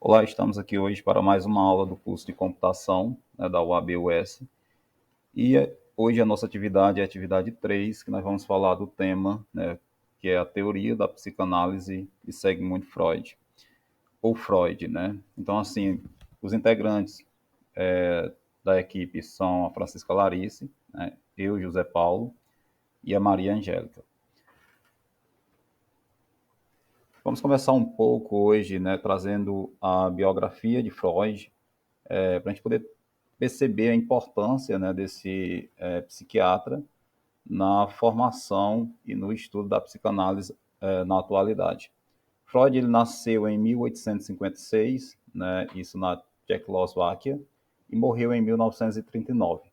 Olá, estamos aqui hoje para mais uma aula do curso de computação, da UAB-US. Hoje a nossa atividade é a atividade 3, que nós vamos falar do tema, que é a teoria da psicanálise de Sigmund Freud, ou Freud, né? Então, assim, os integrantes da equipe são a Francisca Larice, né, eu, José Paulo, e a Maria Angélica. Vamos começar um pouco hoje, né, trazendo a biografia de Freud, para a gente poder perceber a importância, né, desse psiquiatra na formação e no estudo da psicanálise na atualidade. Freud ele nasceu em 1856, né, isso na Tchecoslováquia, e morreu em 1939.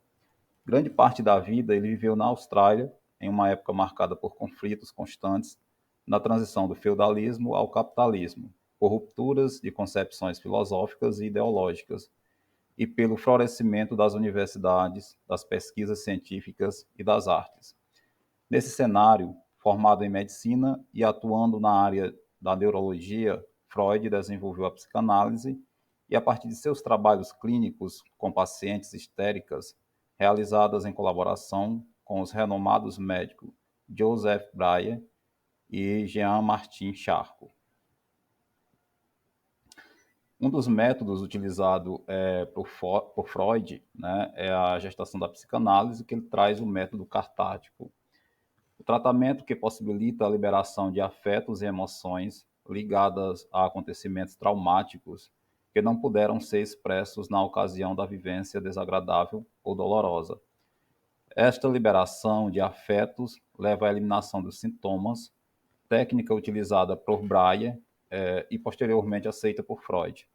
Grande parte da vida ele viveu na Austrália, em uma época marcada por conflitos constantes na transição do feudalismo ao capitalismo, por rupturas de concepções filosóficas e ideológicas, e pelo florescimento das universidades, das pesquisas científicas e das artes. Nesse cenário, formado em medicina e atuando na área da neurologia, Freud desenvolveu a psicanálise e, a partir de seus trabalhos clínicos com pacientes histéricas, realizadas em colaboração com os renomados médicos Joseph Breuer e Jean-Martin Charcot. Um dos métodos utilizados por Freud, né, é a gestação da psicanálise, que ele traz o método cartático. O tratamento que possibilita a liberação de afetos e emoções ligadas a acontecimentos traumáticos que não puderam ser expressos na ocasião da vivência desagradável ou dolorosa. Esta liberação de afetos leva à eliminação dos sintomas, técnica utilizada por Breuer e posteriormente aceita por Freud.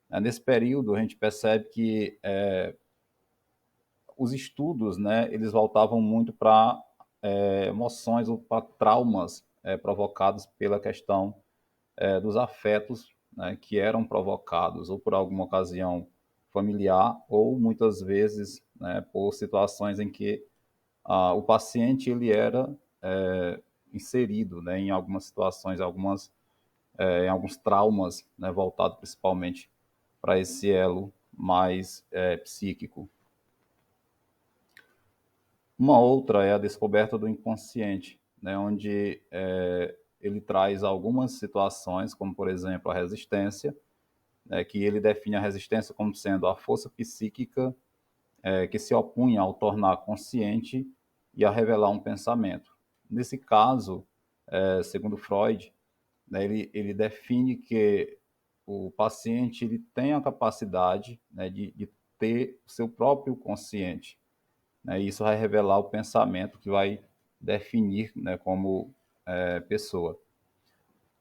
Nesse período, a gente percebe que os estudos, né, eles voltavam muito para emoções ou para traumas provocados pela questão dos afetos, né, que eram provocados ou por alguma ocasião familiar ou muitas vezes, né, por situações em que o paciente ele era inserido, né, em algumas situações, em alguns traumas, né, voltado principalmente para esse elo mais psíquico. Uma outra é a descoberta do inconsciente, né, onde ele traz algumas situações, como por exemplo a resistência, que ele define a resistência como sendo a força psíquica que se opunha ao tornar consciente e a revelar um pensamento. Nesse caso, segundo Freud, né, ele define que o paciente ele tem a capacidade, né, de ter o seu próprio consciente, né, e isso vai revelar o pensamento que vai definir, né, como pessoa.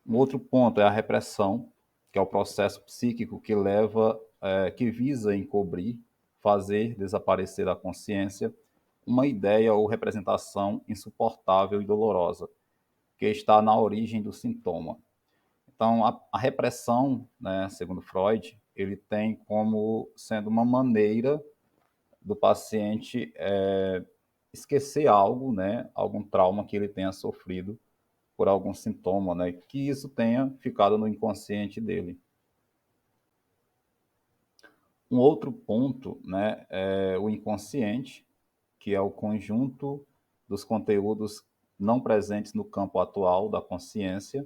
Um outro ponto é a repressão, que é o processo psíquico que visa encobrir, fazer desaparecer da consciência uma ideia ou representação insuportável e dolorosa, que está na origem do sintoma. Então, a repressão, né, segundo Freud, ele tem como sendo uma maneira do paciente esquecer algo, né, algum trauma que ele tenha sofrido por algum sintoma, né, que isso tenha ficado no inconsciente dele. Um outro ponto, né, é o inconsciente, que é o conjunto dos conteúdos não presentes no campo atual da consciência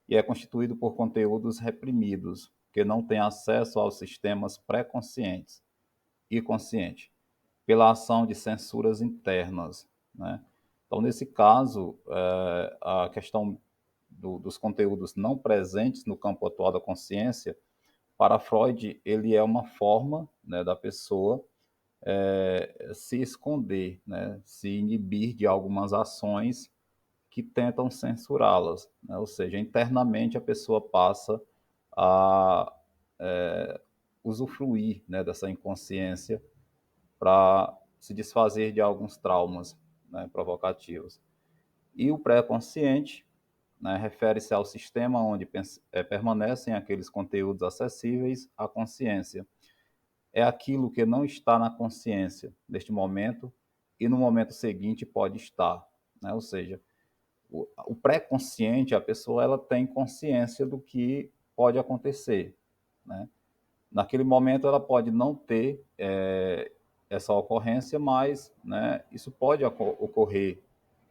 e é constituído por conteúdos reprimidos, que não têm acesso aos sistemas pré-conscientes e consciente, pela ação de censuras internas, né? Então, nesse caso, a questão dos conteúdos não presentes no campo atual da consciência, para Freud, ele é uma forma, né, da pessoa se esconder, né, se inibir de algumas ações que tentam censurá-las, né? Ou seja, internamente a pessoa passa a usufruir, né, dessa inconsciência para se desfazer de alguns traumas, né, provocativos. E o pré-consciente, né, refere-se ao sistema onde permanecem aqueles conteúdos acessíveis à consciência. É aquilo que não está na consciência neste momento e no momento seguinte pode estar, né? Ou seja, o pré-consciente, a pessoa ela tem consciência do que pode acontecer, né? Naquele momento ela pode não ter essa ocorrência, mas, né, isso pode ocorrer,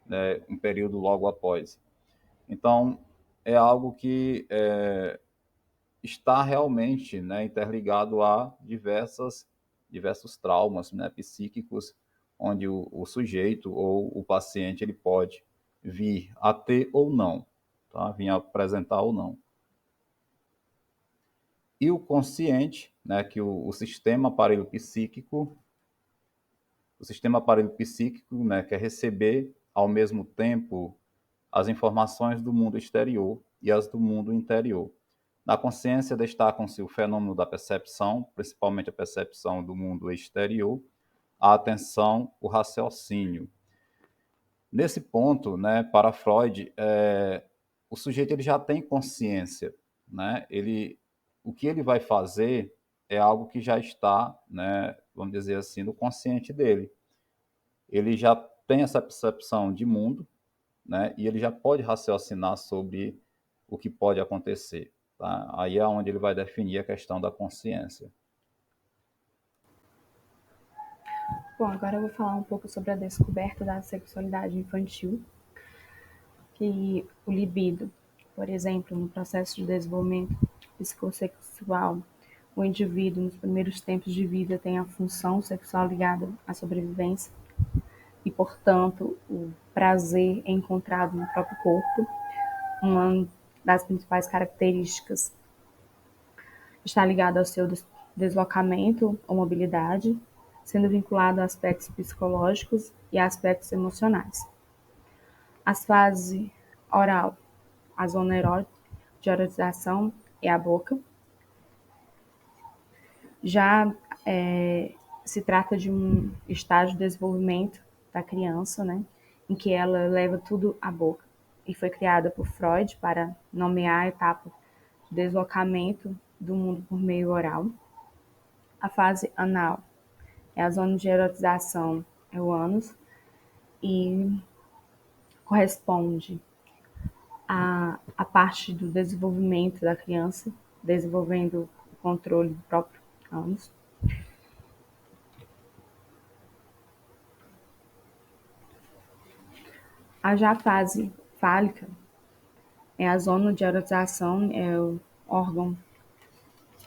né, um período logo após. Então, é algo que está realmente, né, interligado a diversos traumas, né, psíquicos, onde o sujeito ou o paciente ele pode vir a ter ou não, tá? Vir a apresentar ou não. E o consciente, né, que o sistema aparelho psíquico, né, quer receber ao mesmo tempo as informações do mundo exterior e as do mundo interior. Na consciência destacam-se o fenômeno da percepção, principalmente a percepção do mundo exterior, a atenção, o raciocínio. Nesse ponto, né, para Freud, o sujeito ele já tem consciência, né? O que ele vai fazer é algo que já está, né, vamos dizer assim, no consciente dele. Ele já tem essa percepção de mundo, né? E ele já pode raciocinar sobre o que pode acontecer, tá? Aí é onde ele vai definir a questão da consciência. Bom, agora eu vou falar um pouco sobre a descoberta da sexualidade infantil, que o libido, por exemplo, no processo de desenvolvimento psicossexual, o indivíduo nos primeiros tempos de vida tem a função sexual ligada à sobrevivência e, portanto, o prazer é encontrado no próprio corpo. Uma das principais características está ligada ao seu deslocamento ou mobilidade, sendo vinculado a aspectos psicológicos e a aspectos emocionais. As fases oral, a zona de erotização é a boca. Já se trata de um estágio de desenvolvimento da criança, né, em que ela leva tudo à boca. E foi criada por Freud para nomear a etapa de deslocamento do mundo por meio oral. A fase anal é a zona de erotização, é o ânus, e corresponde à parte do desenvolvimento da criança, desenvolvendo o controle do próprio ânus. Já a fase fálica é a zona de erotização, é o órgão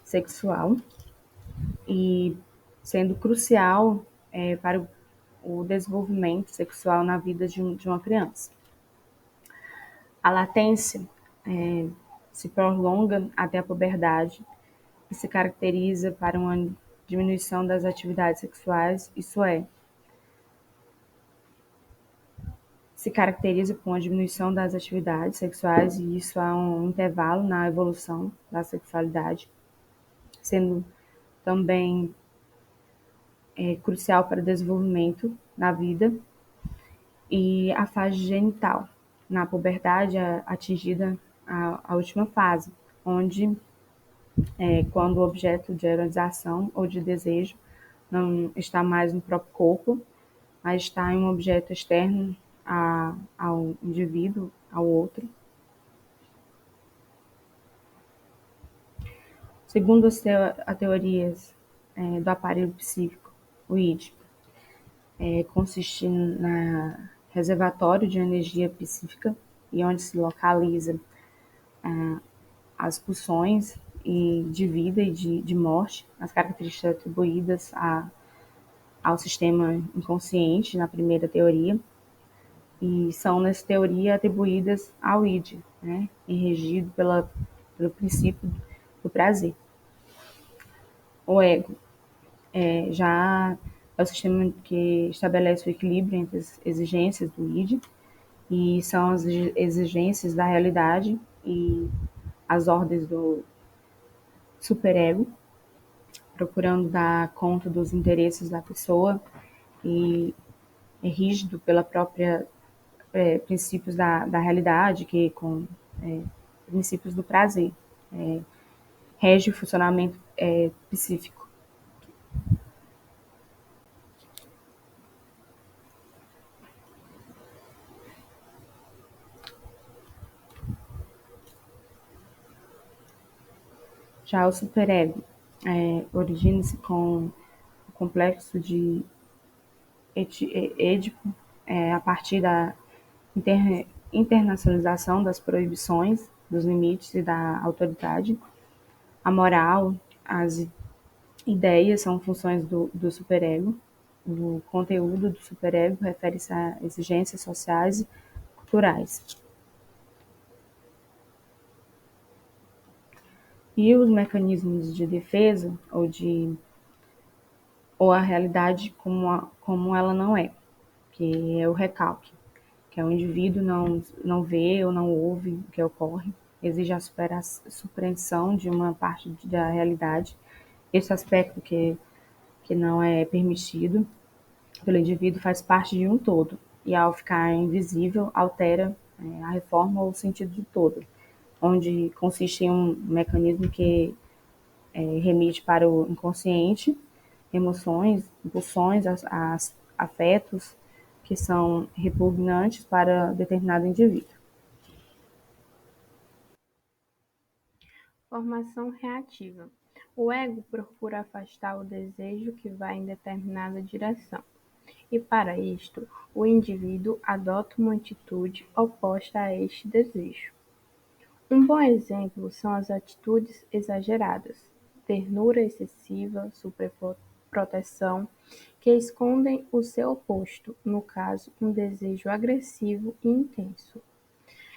sexual, e sendo crucial para o desenvolvimento sexual na vida de uma criança. A latência se prolonga até a puberdade e se caracteriza para uma diminuição das atividades sexuais, isso é, se caracteriza por uma diminuição das atividades sexuais e isso há um intervalo na evolução da sexualidade, sendo também crucial para o desenvolvimento na vida. E a fase genital, na puberdade é atingida a última fase, onde quando o objeto de erotização ou de desejo não está mais no próprio corpo, mas está em um objeto externo ao indivíduo, ao outro. Segundo as teorias do aparelho psíquico, o id consiste na reservatório de energia psíquica e onde se localiza as pulsões de vida e de morte, as características atribuídas ao sistema inconsciente na primeira teoria, e são nessa teoria atribuídas ao id, né, e regido pelo princípio do prazer. O ego já é o sistema que estabelece o equilíbrio entre as exigências do id, e são as exigências da realidade e as ordens do superego, procurando dar conta dos interesses da pessoa, e é rígido pela própria princípios da realidade, que com princípios do prazer, rege o funcionamento psíquico. Já o superego origina-se com o complexo de Édipo, a partir da internacionalização das proibições, dos limites e da autoridade. A moral, as ideias são funções do superego. O conteúdo do superego refere-se a exigências sociais e culturais. E os mecanismos de defesa ou a realidade como ela não é, que é o recalque, que é o indivíduo não vê ou não ouve o que ocorre, exige a supreensão de uma parte da realidade, esse aspecto que não é permitido pelo indivíduo faz parte de um todo, e ao ficar invisível, altera a reforma ou o sentido do todo, onde consiste em um mecanismo que remite para o inconsciente, emoções, impulsões, afetos que são repugnantes para determinado indivíduo. Formação reativa. O ego procura afastar o desejo que vai em determinada direção, e para isto, o indivíduo adota uma atitude oposta a este desejo. Um bom exemplo são as atitudes exageradas, ternura excessiva, superproteção, que escondem o seu oposto, no caso, um desejo agressivo e intenso.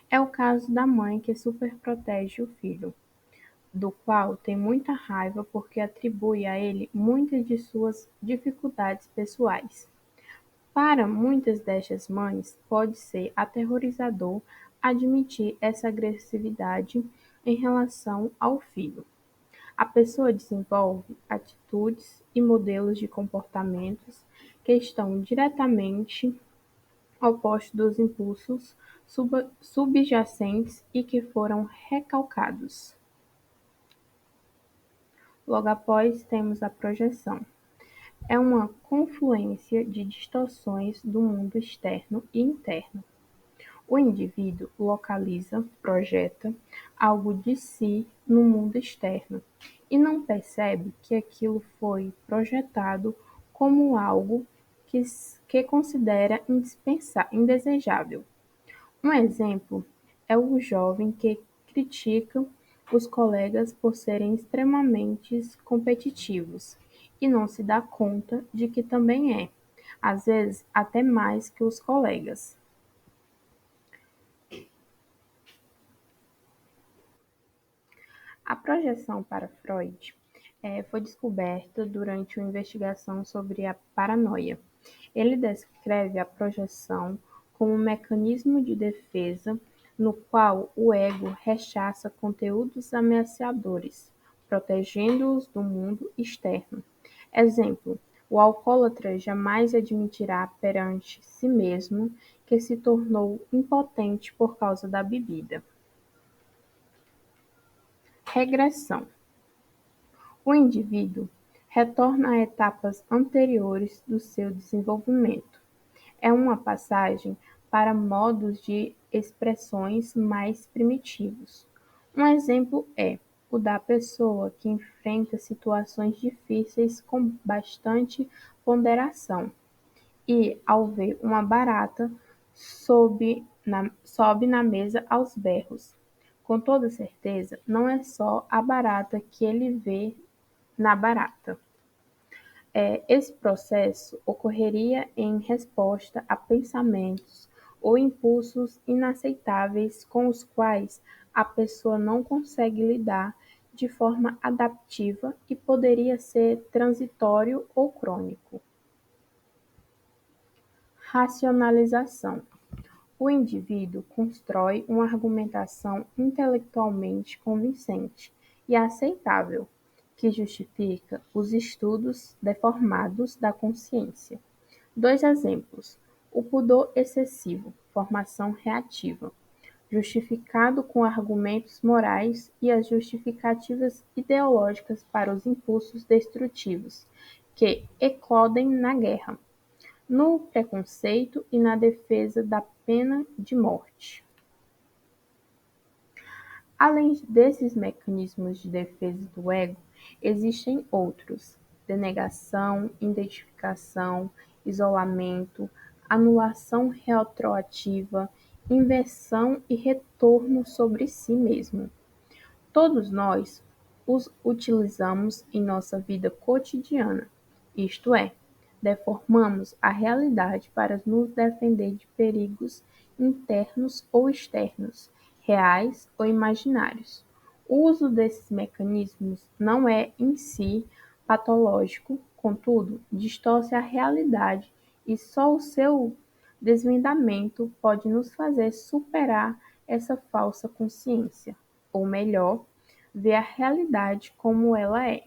É o caso da mãe que superprotege o filho, do qual tem muita raiva porque atribui a ele muitas de suas dificuldades pessoais. Para muitas destas mães, pode ser aterrorizador admitir essa agressividade em relação ao filho. A pessoa desenvolve atitudes e modelos de comportamentos que estão diretamente opostos dos impulsos subjacentes e que foram recalcados. Logo após, temos a projeção. É uma confluência de distorções do mundo externo e interno. O indivíduo localiza, projeta algo de si no mundo externo e não percebe que aquilo foi projetado como algo que considera indesejável. Um exemplo é o jovem que critica os colegas por serem extremamente competitivos e não se dá conta de que também é, às vezes até mais que os colegas. A projeção para Freud foi descoberta durante uma investigação sobre a paranoia. Ele descreve a projeção como um mecanismo de defesa no qual o ego rechaça conteúdos ameaçadores, protegendo-os do mundo externo. Exemplo: o alcoólatra jamais admitirá perante si mesmo que se tornou impotente por causa da bebida. Regressão. O indivíduo retorna a etapas anteriores do seu desenvolvimento. É uma passagem para modos de expressões mais primitivos. Um exemplo é o da pessoa que enfrenta situações difíceis com bastante ponderação e, ao ver uma barata, sobe na mesa aos berros. Com toda certeza, não é só a barata que ele vê na barata. Esse processo ocorreria em resposta a pensamentos ou impulsos inaceitáveis com os quais a pessoa não consegue lidar de forma adaptiva e poderia ser transitório ou crônico. Racionalização. O indivíduo constrói uma argumentação intelectualmente convincente e aceitável, que justifica os estudos deformados da consciência. Dois exemplos: o pudor excessivo, formação reativa, justificado com argumentos morais, e as justificativas ideológicas para os impulsos destrutivos, que eclodem na guerra, no preconceito e na defesa da pena de morte. Além desses mecanismos de defesa do ego, existem outros: denegação, identificação, isolamento, anulação retroativa, inversão e retorno sobre si mesmo. Todos nós os utilizamos em nossa vida cotidiana, isto é, deformamos a realidade para nos defender de perigos internos ou externos, reais ou imaginários. O uso desses mecanismos não é em si patológico, contudo, distorce a realidade e só o seu desvendamento pode nos fazer superar essa falsa consciência, ou melhor, ver a realidade como ela é.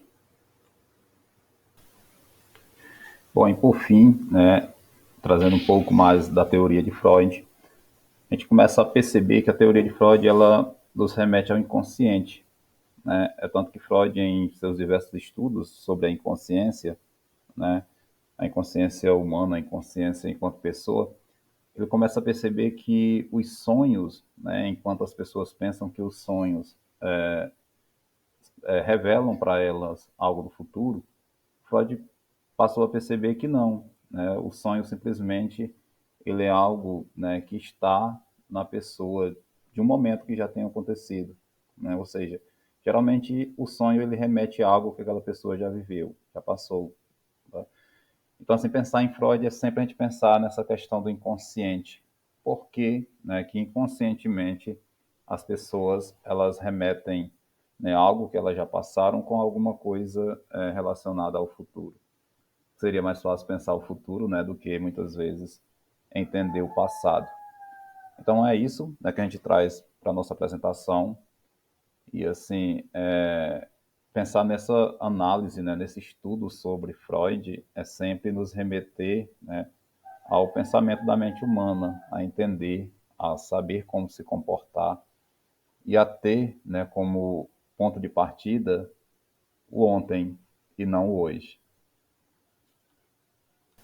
Bom, e por fim, né, trazendo um pouco mais da teoria de Freud, a gente começa a perceber que a teoria de Freud ela nos remete ao inconsciente, né? É tanto que Freud, em seus diversos estudos sobre a inconsciência, né, a inconsciência humana, a inconsciência enquanto pessoa, ele começa a perceber que os sonhos, né, enquanto as pessoas pensam que os sonhos revelam para elas algo do futuro, Freud passou a perceber que não, né? O sonho simplesmente ele é algo, né, que está na pessoa de um momento que já tem acontecido, né? Ou seja, geralmente o sonho ele remete a algo que aquela pessoa já viveu, já passou. Tá? Então, assim, pensar em Freud é sempre a gente pensar nessa questão do inconsciente. Por que, né, que inconscientemente as pessoas elas remetem, né, algo que elas já passaram com alguma coisa relacionada ao futuro? Seria mais fácil pensar o futuro, né, do que muitas vezes entender o passado. Então é isso, né, que a gente traz para a nossa apresentação e assim pensar nessa análise, né, nesse estudo sobre Freud é sempre nos remeter, né, ao pensamento da mente humana, a entender, a saber como se comportar e a ter, né, como ponto de partida o ontem e não o hoje.